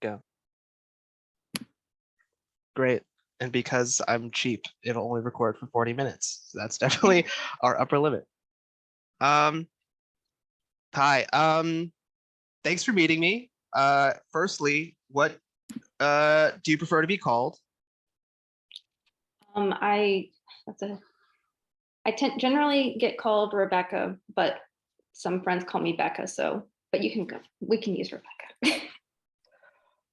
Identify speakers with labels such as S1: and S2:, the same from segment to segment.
S1: Go. Great. And because I'm cheap, it'll only record for 40 minutes. So that's definitely our upper limit. Hi. Thanks for meeting me. Firstly, what do you prefer to be called?
S2: I generally get called Rebecca, but some friends call me Becca. So, but we can use Rebecca.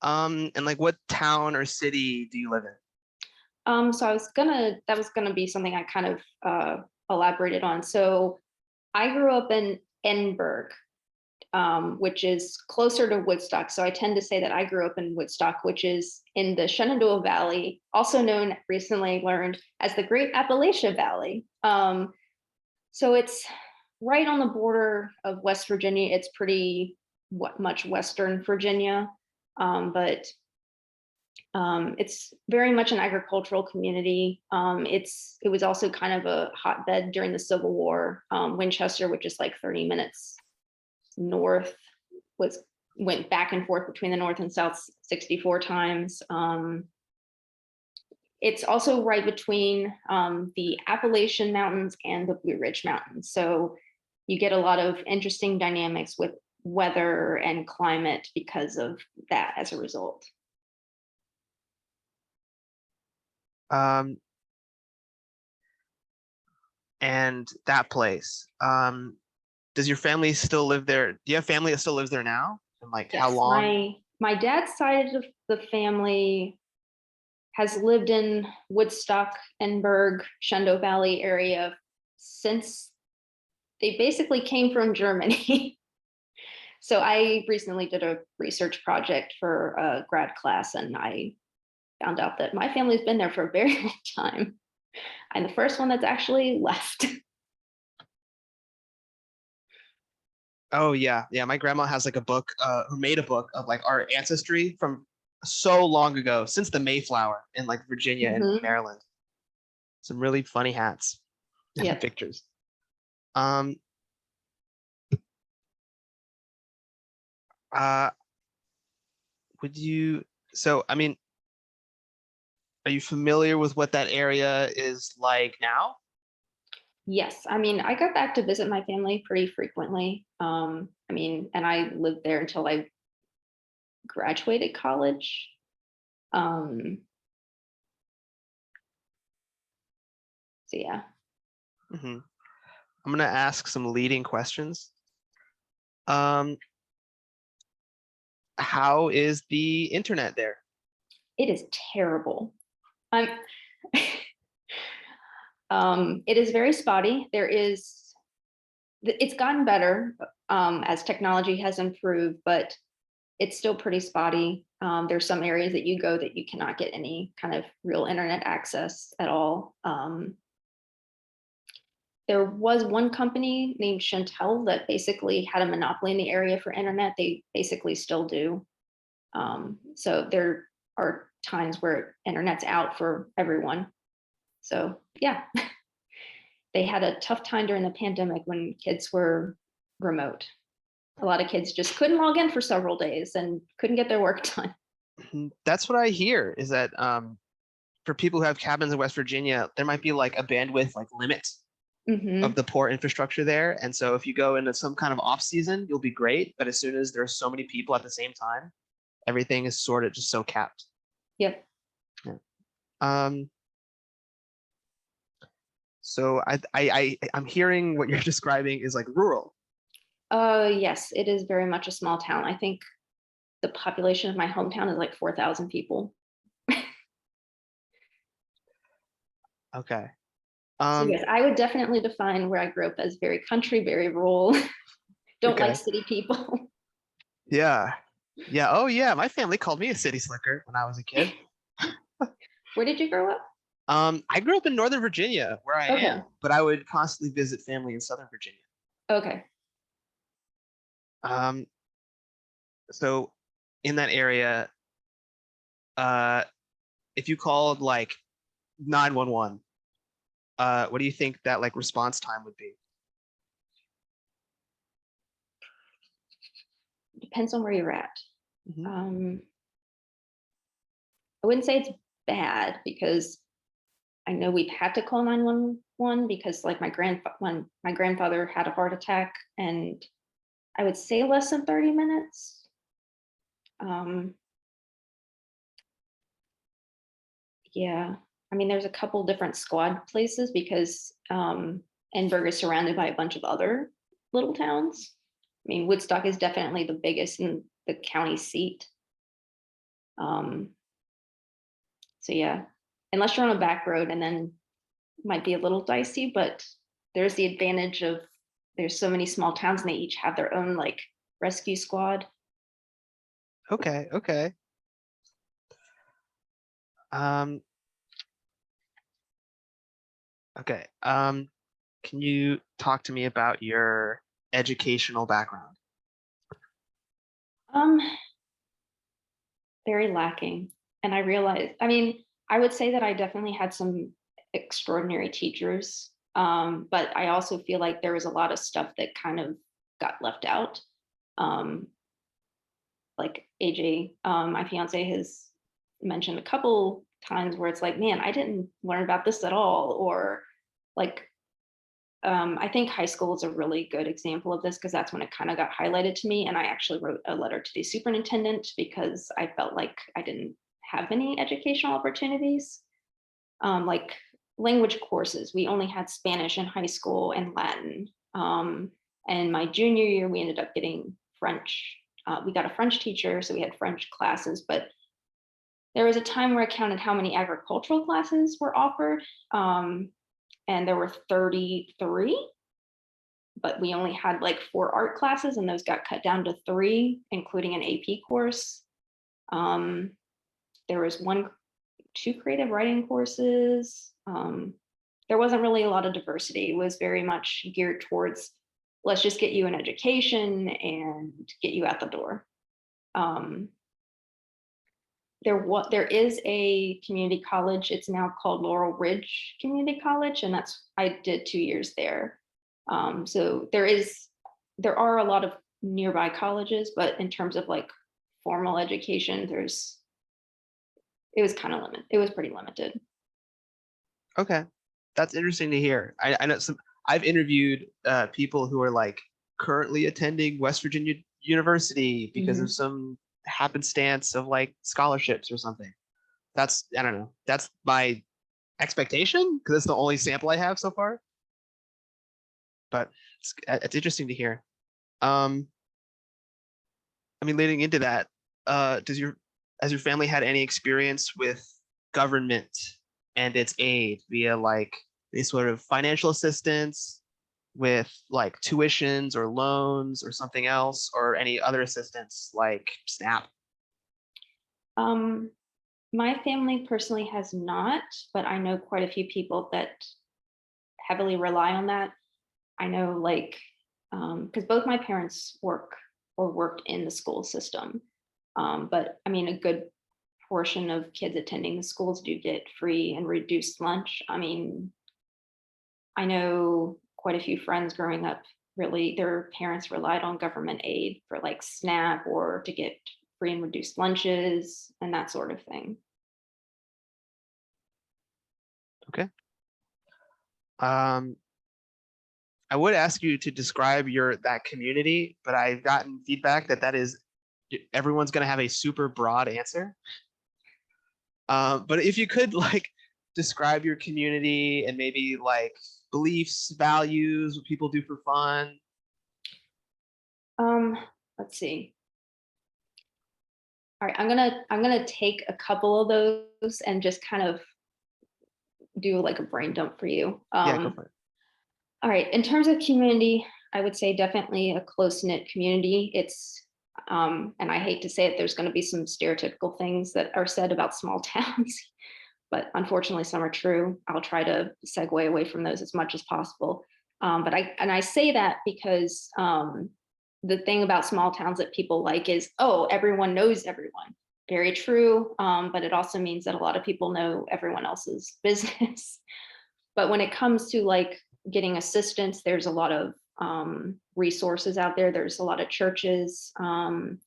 S1: And like what town or city do you live in?
S2: So that was gonna be something I kind of elaborated on. So I grew up in Edinburgh, which is closer to Woodstock. So I tend to say that I grew up in Woodstock, which is in the Shenandoah Valley, also known, recently learned, as the Great Appalachian Valley. So it's right on the border of West Virginia. It's pretty much Western Virginia, but it's very much an agricultural community. It was also kind of a hotbed during the Civil War. Winchester, which is like 30 minutes north, went back and forth between the North and South 64 times. It's also right between the Appalachian Mountains and the Blue Ridge Mountains. So you get a lot of interesting dynamics with weather and climate because of that as a result.
S1: And that place, does your family still live there? Do you have family that still lives there now? And like
S2: Yes,
S1: how long?
S2: my dad's side of the family has lived in Woodstock, Edinburgh, Shenandoah Valley area since they basically came from Germany. So I recently did a research project for a grad class, and I found out that my family's been there for a very long time. I'm the first one that's actually left.
S1: Oh yeah, yeah. My grandma has like a book, who made a book of like our ancestry from so long ago, since the Mayflower in like Virginia and Maryland. Some really funny hats.
S2: Yeah.
S1: Pictures. Would you, so I mean, are you familiar with what that area is like now?
S2: Yes, I mean, I got back to visit my family pretty frequently. I mean, and I lived there until I graduated college. So yeah.
S1: I'm gonna ask some leading questions. How is the internet there?
S2: It is terrible. I'm it is very spotty. It's gotten better as technology has improved, but it's still pretty spotty. There's some areas that you go that you cannot get any kind of real internet access at all. There was one company named Chantel that basically had a monopoly in the area for internet. They basically still do. So there are times where internet's out for everyone. So yeah, they had a tough time during the pandemic when kids were remote. A lot of kids just couldn't log in for several days and couldn't get their work done.
S1: That's what I hear, is that for people who have cabins in West Virginia, there might be like a bandwidth like limit of the poor infrastructure there. And so if you go into some kind of off season, you'll be great. But as soon as there are so many people at the same time, everything is sort of just so capped.
S2: Yep.
S1: Yeah. So I'm hearing what you're describing is like rural.
S2: Yes, it is very much a small town. I think the population of my hometown is like 4,000 people.
S1: Okay.
S2: So yes, I would definitely define where I grew up as very country, very rural. Don't like city people.
S1: Yeah. Yeah. Oh yeah. My family called me a city slicker when I was a kid.
S2: Where did you grow up?
S1: I grew up in Northern Virginia, where I am, but I would constantly visit family in Southern Virginia.
S2: Okay.
S1: So in that area, if you called like 911, what do you think that like response time would be?
S2: Depends on where you're at. I wouldn't say it's bad because I know we've had to call 911 because like when my grandfather had a heart attack, and I would say less than 30 minutes. Um, yeah, I mean, there's a couple different squad places because Enberg is surrounded by a bunch of other little towns. I mean, Woodstock is definitely the biggest in the county seat. Um, so yeah, unless you're on a back road, and then might be a little dicey, but there's the advantage of there's so many small towns and they each have their own like rescue squad.
S1: Okay, okay. Um, okay. Can you talk to me about your educational background?
S2: Um, very lacking. And I realized, I mean, I would say that I definitely had some extraordinary teachers. But I also feel like there was a lot of stuff that kind of got left out. Um, like AJ, my fiance, has mentioned a couple times where it's like, man, I didn't learn about this at all. Or like, I think high school is a really good example of this because that's when it kind of got highlighted to me. And I actually wrote a letter to the superintendent because I felt like I didn't have any educational opportunities. Like language courses, we only had Spanish in high school and Latin. And my junior year, we ended up getting French. We got a French teacher, so we had French classes, but there was a time where I counted how many agricultural classes were offered, and there were 33, but we only had like 4 art classes, and those got cut down to 3, including an AP course. There was 2 creative writing courses. There wasn't really a lot of diversity. It was very much geared towards let's just get you an education and get you out the door. There is a community college. It's now called Laurel Ridge Community College, and I did 2 years there. So there are a lot of nearby colleges, but in terms of like formal education, it was kind of limited. It was pretty limited.
S1: Okay, that's interesting to hear. I know I've interviewed people who are like currently attending West Virginia University because of some happenstance of like scholarships or something. I don't know. That's my expectation because it's the only sample I have so far. But it's interesting to hear. I mean, leading into that, has your family had any experience with government and its aid via like any sort of financial assistance with like tuitions or loans or something else, or any other assistance like SNAP?
S2: My family personally has not, but I know quite a few people that heavily rely on that. I know like, because both my parents worked in the school system. But I mean, a good portion of kids attending the schools do get free and reduced lunch. I mean, I know quite a few friends growing up, really, their parents relied on government aid for like SNAP or to get free and reduced lunches and that sort of thing.
S1: Okay. I would ask you to describe that community, but I've gotten feedback that is everyone's going to have a super broad answer. But if you could like describe your community and maybe like beliefs, values, what people do for fun.
S2: Let's see. All right, I'm gonna take a couple of those and just kind of do like a brain dump for you.
S1: Yeah, go for it.
S2: All right, in terms of community, I would say definitely a close-knit community. It's and I hate to say it, there's going to be some stereotypical things that are said about small towns, but unfortunately some are true. I'll try to segue away from those as much as possible. But I say that because the thing about small towns that people like is, oh, everyone knows everyone. Very true, but it also means that a lot of people know everyone else's business. But when it comes to like getting assistance, there's a lot of resources out there. There's a lot of churches. My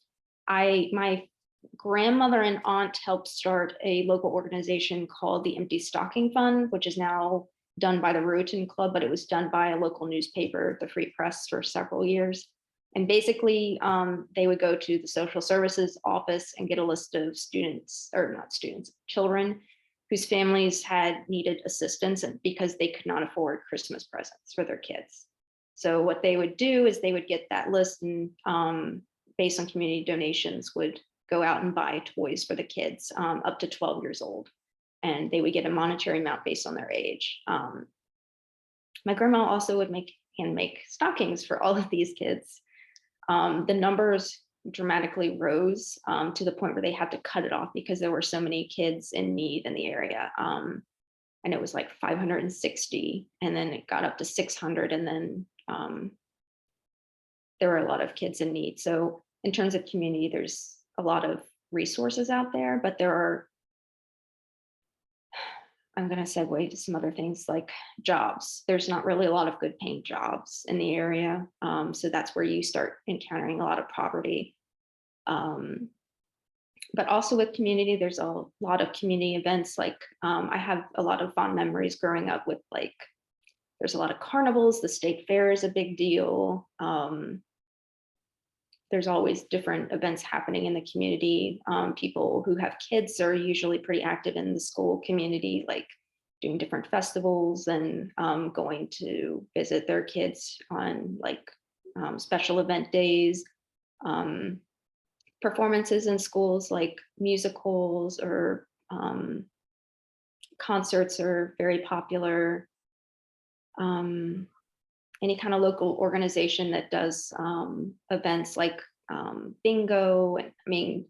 S2: grandmother and aunt helped start a local organization called the Empty Stocking Fund, which is now done by the Ruritan Club, but it was done by a local newspaper, the Free Press, for several years. And basically, they would go to the social services office and get a list of students, or not students, children whose families had needed assistance because they could not afford Christmas presents for their kids. So what they would do is they would get that list and based on community donations would go out and buy toys for the kids up to 12 years old. And they would get a monetary amount based on their age. My grandma also would hand make stockings for all of these kids. The numbers dramatically rose to the point where they had to cut it off because there were so many kids in need in the area. And it was like 560, and then it got up to 600, and then there were a lot of kids in need. So in terms of community, there's a lot of resources out there, but there are, I'm going to segue to some other things like jobs. There's not really a lot of good paying jobs in the area. So that's where you start encountering a lot of poverty. But also with community, there's a lot of community events. Like I have a lot of fond memories growing up with, like, there's a lot of carnivals. The state fair is a big deal. There's always different events happening in the community. People who have kids are usually pretty active in the school community, like doing different festivals and going to visit their kids on like special event days. Performances in schools like musicals or concerts are very popular. Any kind of local organization that does events like bingo. I mean,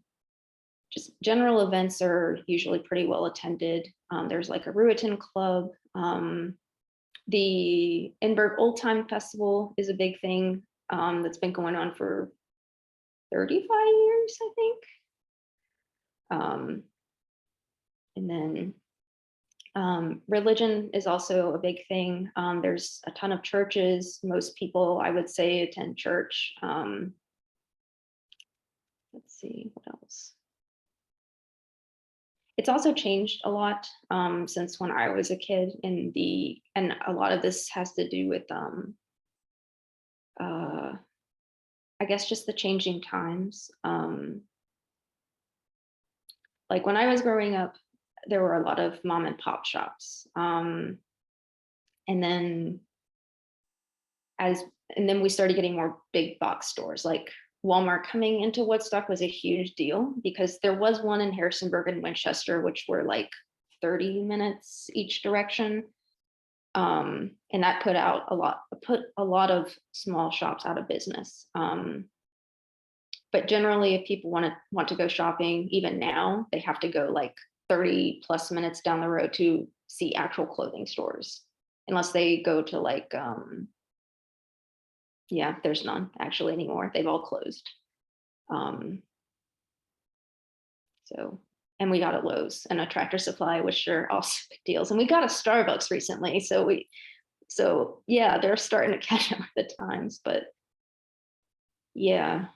S2: just general events are usually pretty well attended. There's like a Ruritan Club. The Edinburgh Old Time Festival is a big thing that's been going on for 35 years, I think. And then religion is also a big thing. There's a ton of churches. Most people, I would say, attend church. Let's see, what else? It's also changed a lot since when I was a kid, and a lot of this has to do with I guess just the changing times. Like when I was growing up, there were a lot of mom and pop shops. And then we started getting more big box stores. Like Walmart coming into Woodstock was a huge deal because there was one in Harrisonburg and Winchester, which were like 30 minutes each direction. And that put a lot of small shops out of business. But generally, if people want to go shopping, even now, they have to go like 30 plus minutes down the road to see actual clothing stores, unless they go to like, yeah, there's none actually anymore. They've all closed. So, and we got a Lowe's and a Tractor Supply, which are also big deals. And we got a Starbucks recently. So yeah, they're starting to catch up with the times, but yeah.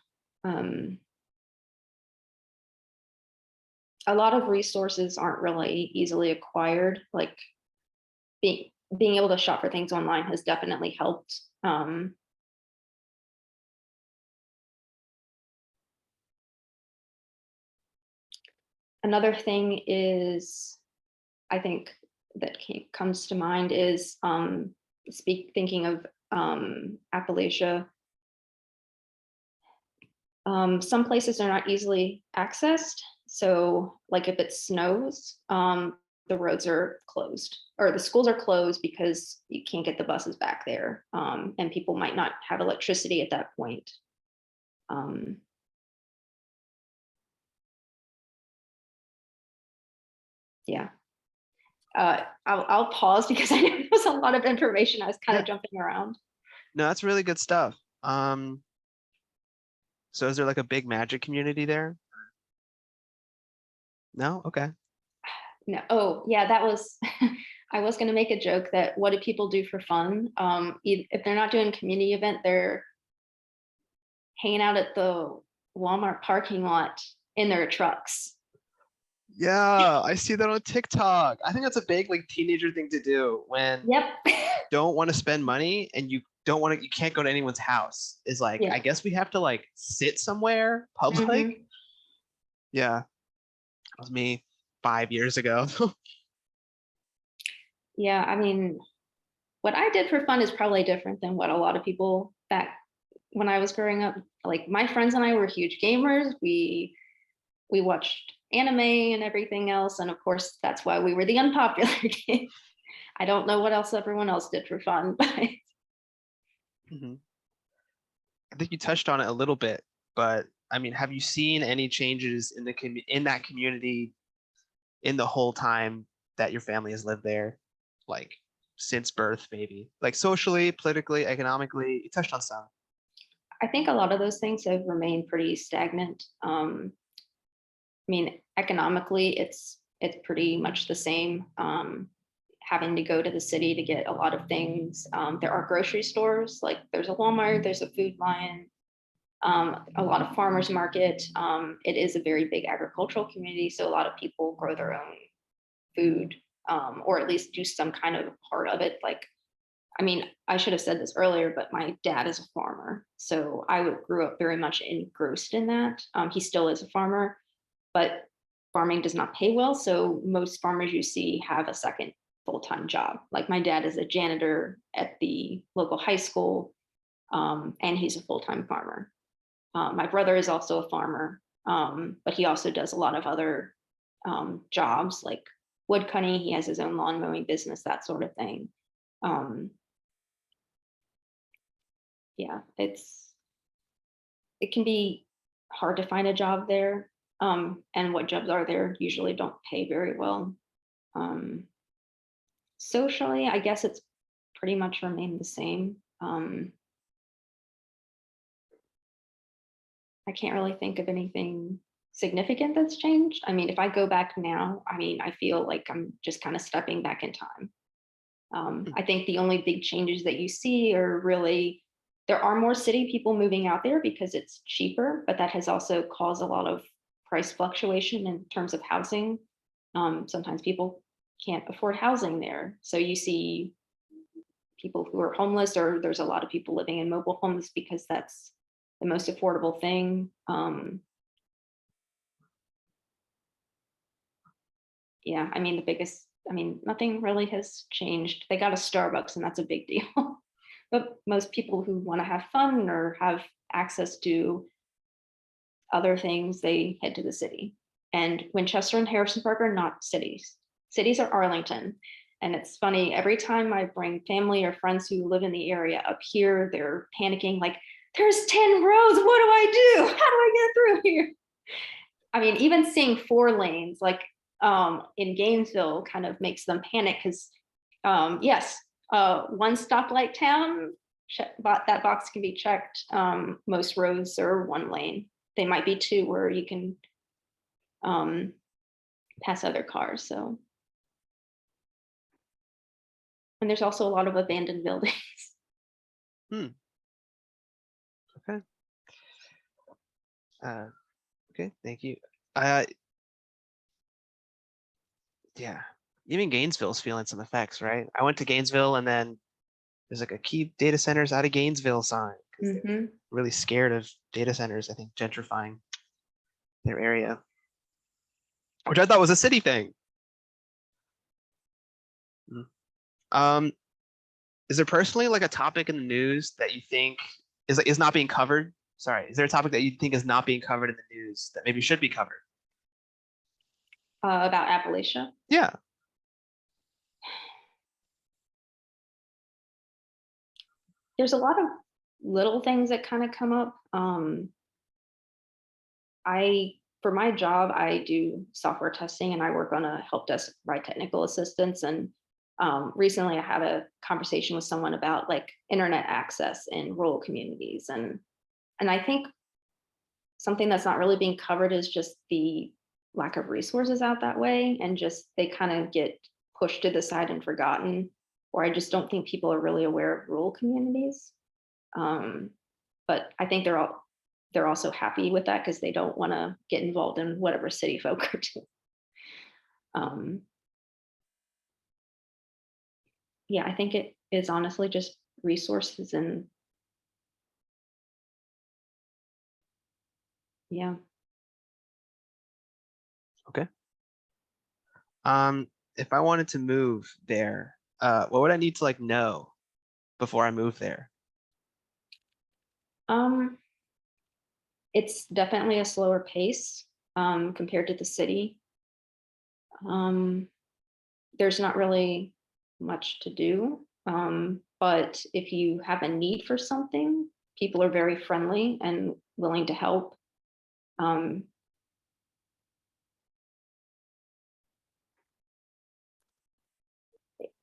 S2: A lot of resources aren't really easily acquired. Like being able to shop for things online has definitely helped. Another thing is, I think that comes to mind is thinking of Appalachia. Some places are not easily accessed. So like if it snows, the roads are closed or the schools are closed because you can't get the buses back there. And people might not have electricity at that point. Yeah. I'll pause because I know there was a lot of information. I was kind of jumping around.
S1: No, that's really good stuff. So is there like a big magic community there? No? Okay.
S2: No. Oh, yeah, that was, I was going to make a joke that what do people do for fun? If they're not doing a community event, they're hanging out at the Walmart parking lot in their trucks.
S1: Yeah, I see that on TikTok. I think that's a big like teenager thing to do when
S2: Yep.
S1: don't want to spend money and you don't want to, you can't go to anyone's house. Is like,
S2: Yeah.
S1: I guess we have to like sit somewhere public.
S2: Mm-hmm.
S1: Yeah, that was me 5 years ago.
S2: Yeah, I mean, what I did for fun is probably different than what a lot of people back when I was growing up. Like my friends and I were huge gamers. We watched anime and everything else, and of course that's why we were the unpopular kid. I don't know what else everyone else did for fun, but
S1: Mhm. I think you touched on it a little bit, but I mean, have you seen any changes in the in that community in the whole time that your family has lived there, like since birth, maybe, like socially, politically, economically? You touched on some.
S2: I think a lot of those things have remained pretty stagnant. I mean, economically, it's pretty much the same. Having to go to the city to get a lot of things. There are grocery stores, like there's a Walmart, there's a Food Lion, a lot of farmers market. It is a very big agricultural community, so a lot of people grow their own food, or at least do some kind of part of it. Like, I mean, I should have said this earlier, but my dad is a farmer, so grew up very much engrossed in that. He still is a farmer, but farming does not pay well. So most farmers you see have a second full-time job. Like my dad is a janitor at the local high school, and he's a full-time farmer. My brother is also a farmer, but he also does a lot of other jobs like wood cutting. He has his own lawn mowing business, that sort of thing. Um, yeah, it can be hard to find a job there. And what jobs are there usually don't pay very well. Um, Socially, I guess it's pretty much remained the same. I can't really think of anything significant that's changed. I mean, if I go back now, I mean, I feel like I'm just kind of stepping back in time. I think the only big changes that you see are really there are more city people moving out there because it's cheaper, but that has also caused a lot of price fluctuation in terms of housing. Sometimes people can't afford housing there. So you see people who are homeless, or there's a lot of people living in mobile homes because that's the most affordable thing. Yeah, I mean, nothing really has changed. They got a Starbucks, and that's a big deal. But most people who want to have fun or have access to other things, they head to the city. And Winchester and Harrisonburg are not cities. Cities are Arlington. And it's funny, every time I bring family or friends who live in the area up here, they're panicking like, there's 10 roads. What do I do? How do I get through here? I mean, even seeing 4 lanes, like in Gainesville, kind of makes them panic because, yes, one stoplight town, that box can be checked. Most roads are 1 lane. They might be 2 where you can pass other cars. So, and there's also a lot of abandoned buildings.
S1: Okay. Okay, thank you. Uh, yeah, even Gainesville's feeling some effects, right? I went to Gainesville, and then there's like a keep data centers out of Gainesville sign because they're really scared of data centers. I think gentrifying their area, which I thought was a city thing. Um, is there personally like a topic in the news that you think is not being covered? Sorry, is there a topic that you think is not being covered in the news that maybe should be covered?
S2: About Appalachia?
S1: Yeah.
S2: There's a lot of little things that kind of come up. For my job, I do software testing and I work on a help desk, provide technical assistance. And recently I had a conversation with someone about like internet access in rural communities. And I think something that's not really being covered is just the lack of resources out that way. And just they kind of get pushed to the side and forgotten, or I just don't think people are really aware of rural communities. But I think they're all they're also happy with that because they don't want to get involved in whatever city folk are doing. Yeah, I think it is honestly just resources and yeah.
S1: Okay. If I wanted to move there, what would I need to like know before I move there?
S2: It's definitely a slower pace compared to the city. There's not really much to do. But if you have a need for something, people are very friendly and willing to help.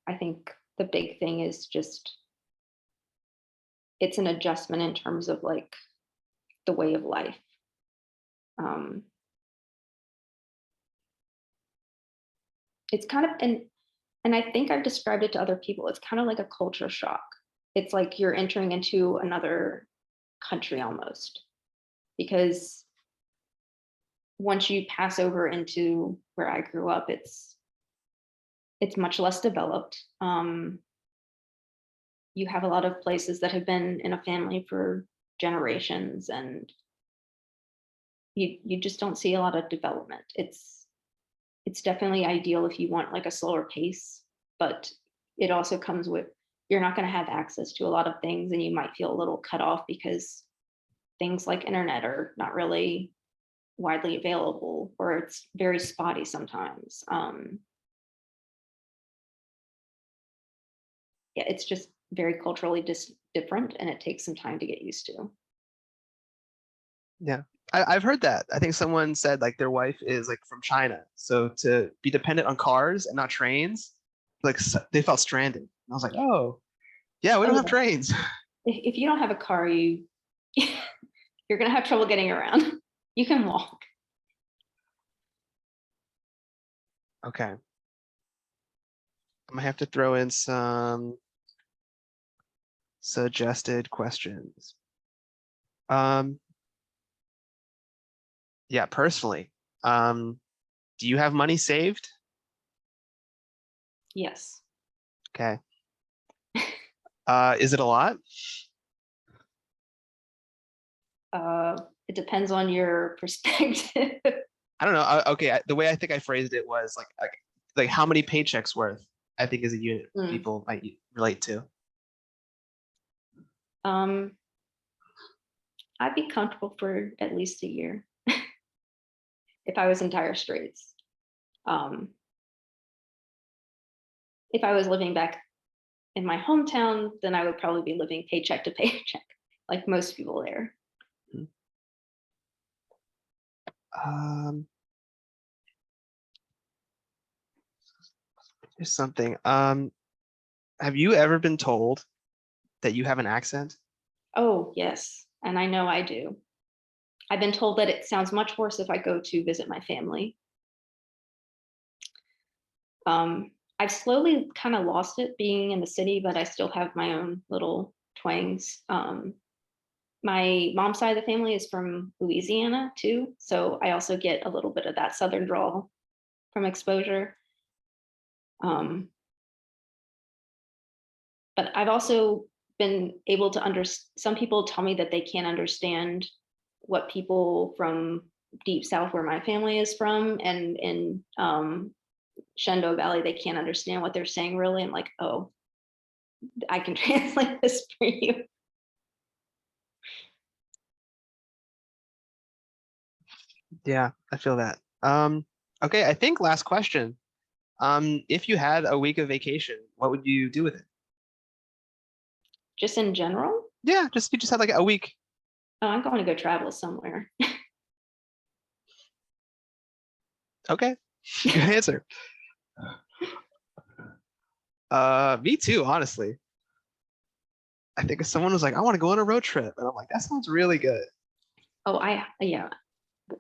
S2: I think the big thing is just it's an adjustment in terms of like the way of life. It's kind of and I think I've described it to other people. It's kind of like a culture shock. It's like you're entering into another country almost, because once you pass over into where I grew up, it's much less developed. You have a lot of places that have been in a family for generations, and you just don't see a lot of development. It's definitely ideal if you want like a slower pace, but it also comes with you're not going to have access to a lot of things, and you might feel a little cut off because things like internet are not really widely available, or it's very spotty sometimes. Yeah, it's just very culturally different, and it takes some time to get used to.
S1: Yeah, I've heard that. I think someone said like their wife is like from China, so to be dependent on cars and not trains, like they felt stranded. And I was like, oh, yeah, we
S2: Oh
S1: don't have
S2: yeah,
S1: trains.
S2: if you don't have a car, you're gonna have trouble getting around. You can walk.
S1: Okay, I'm gonna have to throw in some suggested questions. Yeah, personally, do you have money saved?
S2: Yes.
S1: Okay. Is it a lot?
S2: It depends on your perspective.
S1: I don't know. Okay, the way I think I phrased it was like how many paychecks worth, I think is a unit people might relate to.
S2: I'd be comfortable for at least a year if I was in dire straits. If I was living back in my hometown, then I would probably be living paycheck to paycheck, like most people there.
S1: Here's something. Have you ever been told that you have an accent?
S2: Oh, yes. And I know I do. I've been told that it sounds much worse if I go to visit my family. I've slowly kind of lost it being in the city, but I still have my own little twangs. My mom's side of the family is from Louisiana too, so I also get a little bit of that southern drawl from exposure. But I've also been able to some people tell me that they can't understand what people from deep south where my family is from, and in Shenandoah Valley, they can't understand what they're saying really. I'm like, oh, I can translate this for you.
S1: Yeah, I feel that. Okay, I think last question. If you had a week of vacation, what would you do with it?
S2: Just in general?
S1: Yeah, you just had like a week.
S2: Oh, I'm going to go travel somewhere.
S1: Okay, good answer. Me too, honestly. I think if someone was like, I want to go on a road trip, and I'm like, that sounds really good.
S2: Oh, yeah.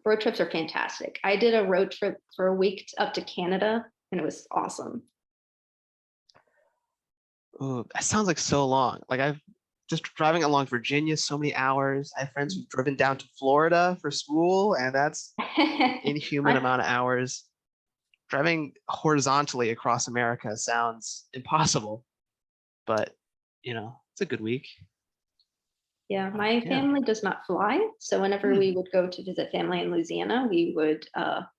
S2: Road trips are fantastic. I did a road trip for a week up to Canada, and it was awesome.
S1: Ooh, that sounds like so long. Like I've just driving along Virginia, so many hours. I have friends who've driven down to Florida for school, and that's inhuman amount of hours. Driving horizontally across America sounds impossible, but it's a good week.
S2: Yeah, my family does not fly. So whenever we would go to visit family in Louisiana, we would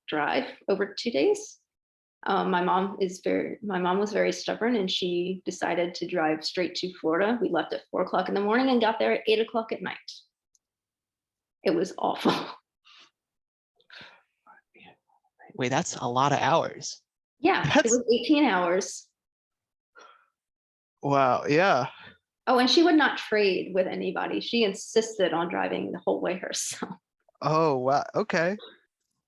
S2: drive over 2 days. My mom was very stubborn, and she decided to drive straight to Florida. We left at 4 o'clock in the morning and got there at 8 o'clock at night. It was awful.
S1: Wait, that's a lot of hours.
S2: Yeah, it was 18 hours.
S1: Wow, yeah.
S2: Oh, and she would not trade with anybody. She insisted on driving the whole way herself.
S1: Oh, wow. Okay.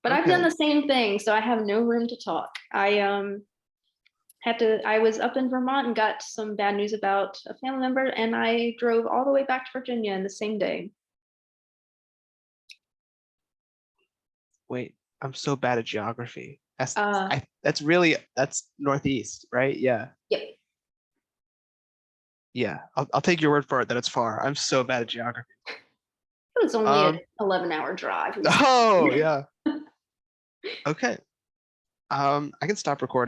S2: But I've done the same thing, so I have no room to talk. I was up in Vermont and got some bad news about a family member, and I drove all the way back to Virginia in the same day.
S1: Wait, I'm so bad at geography. That's Northeast, right? Yeah.
S2: Yep.
S1: Yeah, I'll take your word for it that it's far. I'm so bad at geography.
S2: It was only an 11-hour drive.
S1: Oh, yeah. Okay. I can stop recording.